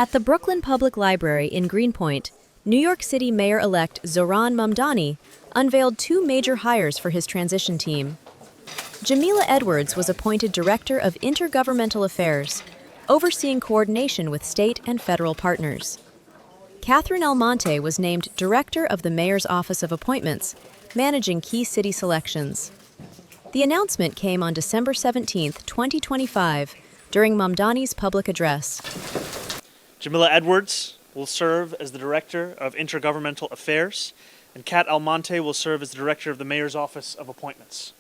At the Brooklyn Public Library in Greenpoint, New York City Mayor-elect Zohran Mamdani unveiled two major hires for his transition team. Jahmila Edwards was appointed Director of Intergovernmental Affairs, overseeing coordination with state and federal partners. Catherine Almonte was named Director of the Mayor's Office of Appointments, managing key city selections. The announcement came on December 17th, 2025, during Mamdani's public address. Jahmila Edwards will serve as the Director of Intergovernmental Affairs, and Cat Almonte will serve as the Director of the Mayor's Office of Appointments.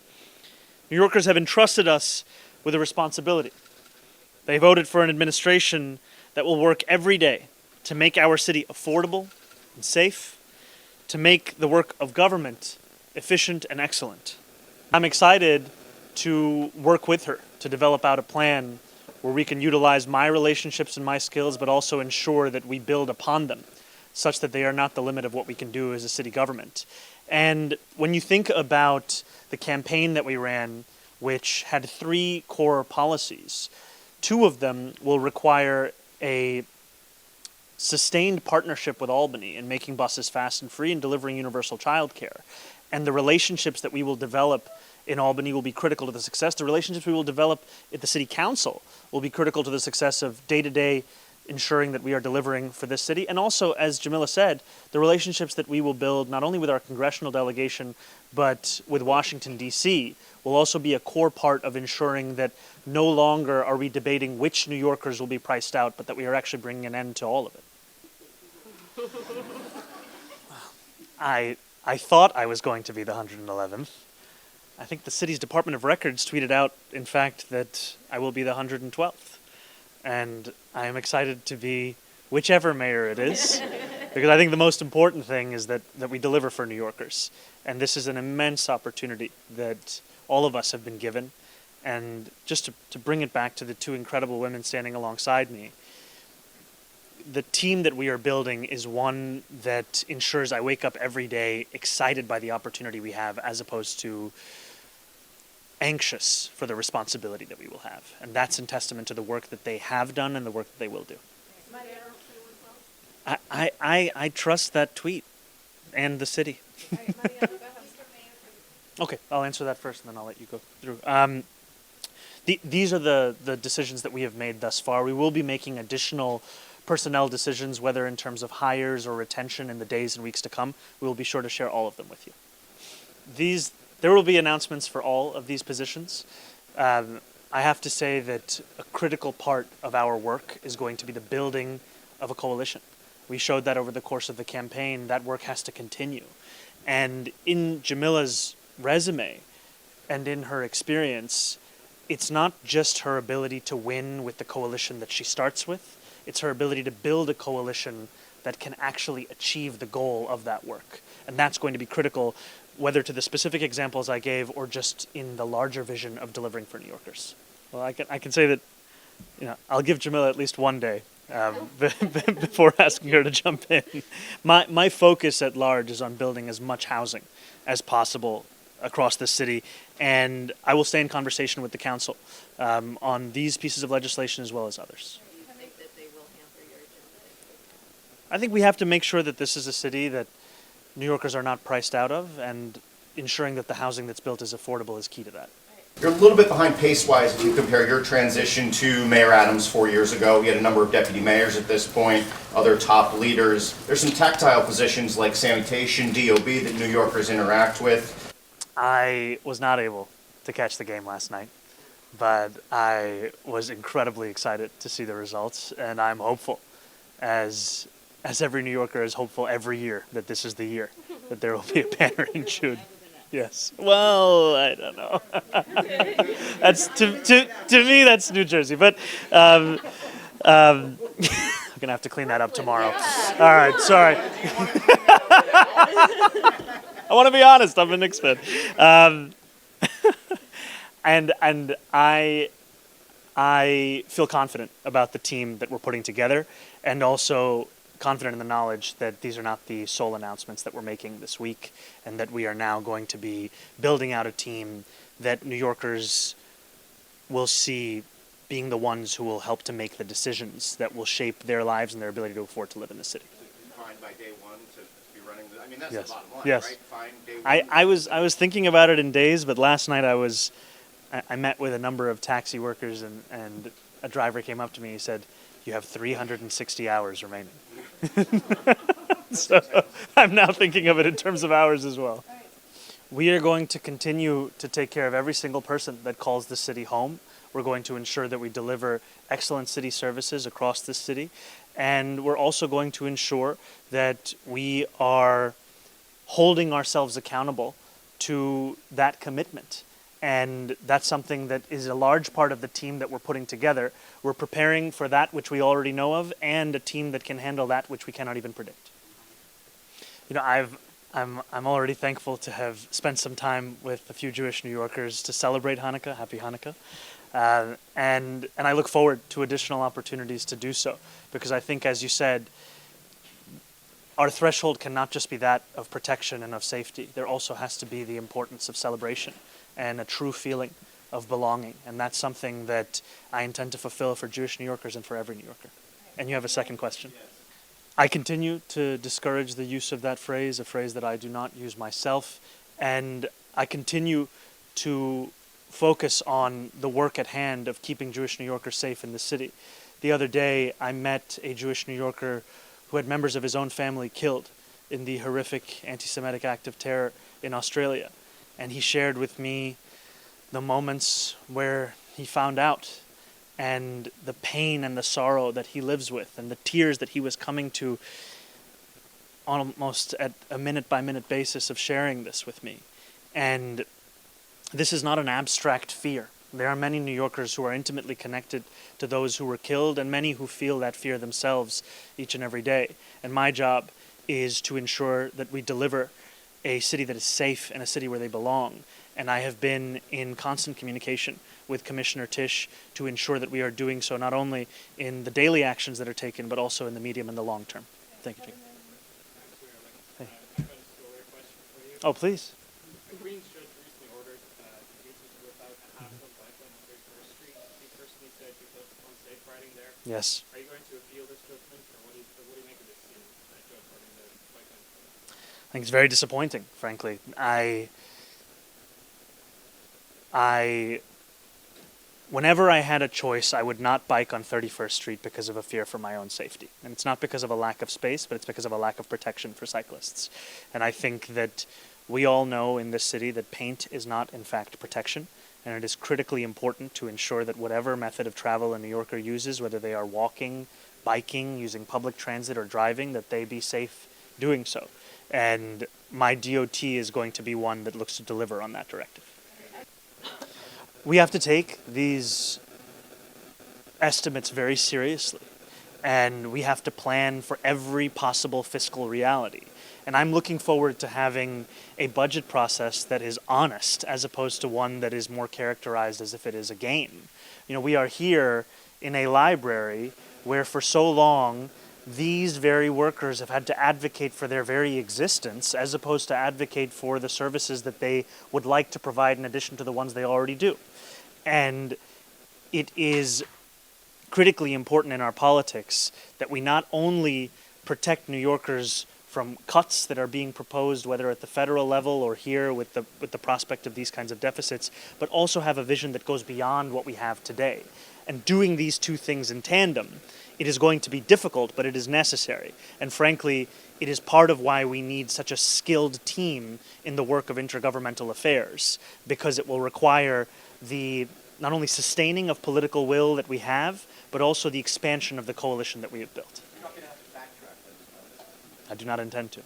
New Yorkers have entrusted us with a responsibility. They voted for an administration that will work every day to make our city affordable and safe, to make the work of government efficient and excellent. I'm excited to work with her to develop out a plan where we can utilize my relationships and my skills, but also ensure that we build upon them such that they are not the limit of what we can do as a city government. And when you think about the campaign that we ran, which had three core policies, two of them will require a sustained partnership with Albany in making buses fast and free and delivering universal childcare. And the relationships that we will develop in Albany will be critical to the success. The relationships we will develop at the City Council will be critical to the success of day-to-day ensuring that we are delivering for this city. And also, as Jahmila said, the relationships that we will build not only with our congressional delegation, but with Washington, D.C., will also be a core part of ensuring that no longer are we debating which New Yorkers will be priced out, but that we are actually bringing an end to all of it. I thought I was going to be the 111th. I think the city's Department of Records tweeted out, in fact, that I will be the 112th. And I am excited to be whichever mayor it is, because I think the most important thing is that we deliver for New Yorkers. And this is an immense opportunity that all of us have been given. And just to bring it back to the two incredible women standing alongside me, the team that we are building is one that ensures I wake up every day excited by the opportunity we have, as opposed to anxious for the responsibility that we will have. And that's in testament to the work that they have done and the work that they will do. I trust that tweet and the city. Okay, I'll answer that first and then I'll let you go through. These are the decisions that we have made thus far. We will be making additional personnel decisions, whether in terms of hires or retention in the days and weeks to come. We will be sure to share all of them with you. There will be announcements for all of these positions. I have to say that a critical part of our work is going to be the building of a coalition. We showed that over the course of the campaign. That work has to continue. And in Jahmila's resume and in her experience, it's not just her ability to win with the coalition that she starts with. It's her ability to build a coalition that can actually achieve the goal of that work. And that's going to be critical, whether to the specific examples I gave or just in the larger vision of delivering for New Yorkers. Well, I can say that, I'll give Jahmila at least one day before asking her to jump in. My focus at large is on building as much housing as possible across the city, and I will stay in conversation with the council on these pieces of legislation as well as others. I think we have to make sure that this is a city that New Yorkers are not priced out of, and ensuring that the housing that's built is affordable is key to that. You're a little bit behind pace-wise if you compare your transition to Mayor Adams 4 years ago. We had a number of deputy mayors at this point, other top leaders. There's some tactile positions like sanitation, DOB that New Yorkers interact with. I was not able to catch the game last night, but I was incredibly excited to see the results, and I'm hopeful, as every New Yorker is hopeful every year, that this is the year that there will be a banner in June. Yes. Well, I don't know. That's to me that's New Jersey, but I'm gonna have to clean that up tomorrow. All right, sorry. I want to be honest. I'm a Knicks fan, and I feel confident about the team that we're putting together, and also confident in the knowledge that these are not the sole announcements that we're making this week, and that we are now going to be building out a team that New Yorkers will see being the ones who will help to make the decisions that will shape their lives and their ability to afford to live in the city. Fine by day one to be running I mean, that's Yes. the bottom line, Yes. right? Fine day one. I was thinking about it in days, but last night I met with a number of taxi workers, and a driver came up to me and he said, "You have 360 hours remaining." So I'm now thinking of it in terms of hours as well. We are going to continue to take care of every single person that calls the city home. We're going to ensure that we deliver excellent city services across the city. And we're also going to ensure that we are holding ourselves accountable to that commitment. And that's something that is a large part of the team that we're putting together. We're preparing for that which we already know of, and a team that can handle that which we cannot even predict. You know, I'm already thankful to have spent some time with a few Jewish New Yorkers to celebrate Hanukkah. Happy Hanukkah. And I look forward to additional opportunities to do so, because I think, as you said, our threshold cannot just be that of protection and of safety. There also has to be the importance of celebration and a true feeling of belonging. And that's something that I intend to fulfill for Jewish New Yorkers and for every New Yorker. And you have a second question? I continue to discourage the use of that phrase, a phrase that I do not use myself. And I continue to focus on the work at hand of keeping Jewish New Yorkers safe in the city. The other day, I met a Jewish New Yorker who had members of his own family killed in the horrific anti-Semitic act of terror in Australia. And he shared with me the moments where he found out, and the pain and the sorrow that he lives with, and the tears that he was coming to almost at a minute-by-minute basis of sharing this with me. And this is not an abstract fear. There are many New Yorkers who are intimately connected to those who were killed, and many who feel that fear themselves each and every day. And my job is to ensure that we deliver a city that is safe and a city where they belong. And I have been in constant communication with Commissioner Tisch to ensure that we are doing so not only in the daily actions that are taken, but also in the medium and the long term. Thank you, Jake. Hey. Oh, please. The Greens judge recently ordered users to whip out a half-ton bike lane on 31st Street. He personally said he felt unsafe riding there. Yes. Are you going to appeal this judgment, or what do you make of this judge ordering the bike lane? I think it's very disappointing, frankly. Whenever I had a choice, I would not bike on 31st Street because of a fear for my own safety. And it's not because of a lack of space, but it's because of a lack of protection for cyclists. And I think that we all know in this city that paint is not, in fact, protection. And it is critically important to ensure that whatever method of travel a New Yorker uses, whether they are walking, biking, using public transit, or driving, that they be safe doing so. And my DOT is going to be one that looks to deliver on that directive. We have to take these estimates very seriously, and we have to plan for every possible fiscal reality. And I'm looking forward to having a budget process that is honest, as opposed to one that is more characterized as if it is a game. You know, we are here in a library where for so long these very workers have had to advocate for their very existence, as opposed to advocate for the services that they would like to provide in addition to the ones they already do. And it is critically important in our politics that we not only protect New Yorkers from cuts that are being proposed, whether at the federal level or here with the prospect of these kinds of deficits, but also have a vision that goes beyond what we have today. And doing these two things in tandem, it is going to be difficult, but it is necessary. And frankly, it is part of why we need such a skilled team in the work of intergovernmental affairs, because it will require the not only sustaining of political will that we have, but also the expansion of the coalition that we have built. You're not going to have to backtrack this. I do not intend to.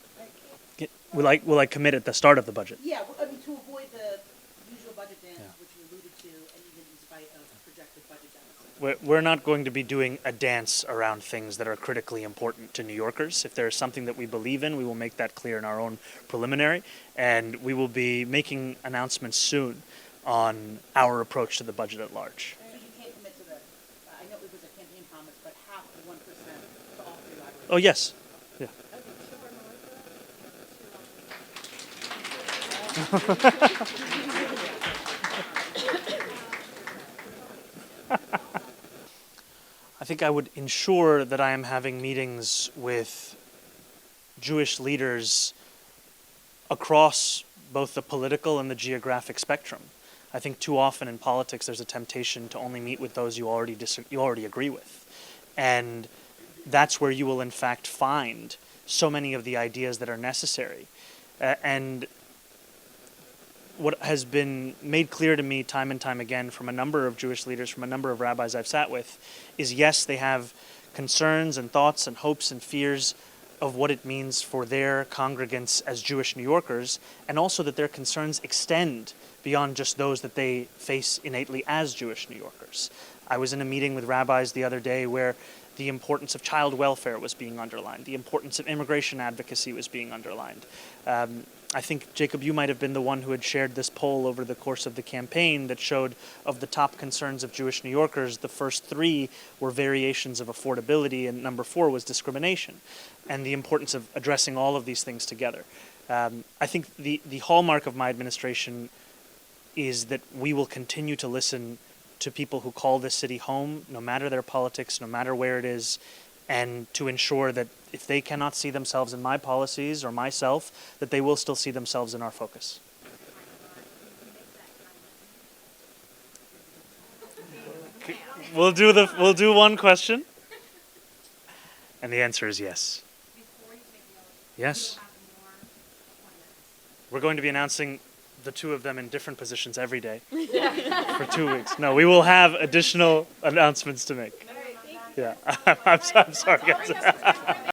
Will I commit at the start of the budget? Yeah, I mean, to avoid the usual budget dance, Yeah. which you alluded to, and even in spite of projected budget deficits. We're not going to be doing a dance around things that are critically important to New Yorkers. If there is something that we believe in, we will make that clear in our own preliminary, and we will be making announcements soon on our approach to the budget at large. So you can't commit to the, I know it was a campaign promise, but half the 1% to all three libraries. Oh, yes. Yeah. think I would ensure that I am having meetings with Jewish leaders across both the political and the geographic spectrum. I think too often in politics there's a temptation to only meet with those you already agree with. And that's where you will in fact find so many of the ideas that are necessary. And what has been made clear to me time and time again from a number of Jewish leaders, from a number of rabbis I've sat with, is yes, they have concerns and thoughts and hopes and fears of what it means for their congregants as Jewish New Yorkers, and also that their concerns extend beyond just those that they face innately as Jewish New Yorkers. I was in a meeting with rabbis the other day where the importance of child welfare was being underlined, the importance of immigration advocacy was being underlined. I think, Jacob, you might have been the one who had shared this poll over the course of the campaign that showed of the top concerns of Jewish New Yorkers, the first 3 were variations of affordability, and number 4 was discrimination, and the importance of addressing all of these things together. I think the hallmark of my administration is that we will continue to listen to people who call this city home, no matter their politics, no matter where it is, and to ensure that if they cannot see themselves in my policies or myself, that they will still see themselves in our focus. We'll do one question. And the answer is yes. Yes. We're going to be announcing the 2 of them in different positions every day for 2 weeks. No, we will have additional announcements to make. Yeah, I'm sorry, guys.